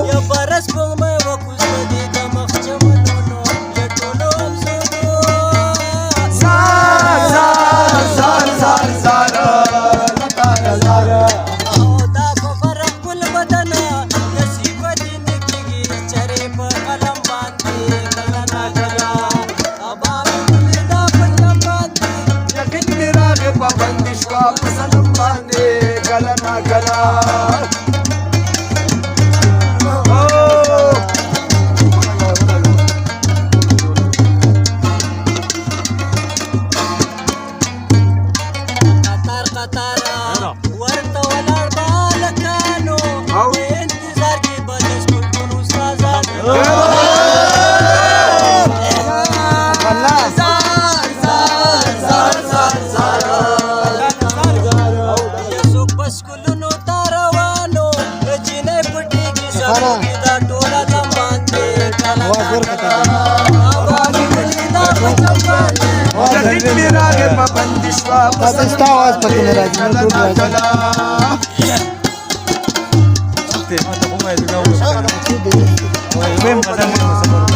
یا برس پغمه و کوزدی د مخ چمنونو یا ټولو همزونو زار زار زار زار زار لکه زار او دا په فرق ګل بدنه نصیب دې نه کېږي چرې په قلم باندې کله ناکله ابا مې دا په قلم باندې یقین مې راغی پابندي شوه په صنم باندې کله ناکله ورته ولاړ به هلکانو په انتظار کې به د سکول ټول استادانو زار زار زار زار زار یا څوک په سکولونو ته روانو د جینۍ پټېږي زموږ دا ټوله دم باندې کله یقین مې راغی پابندي شوه په صنم باندې کله ناکله Oye, ven, pasamos.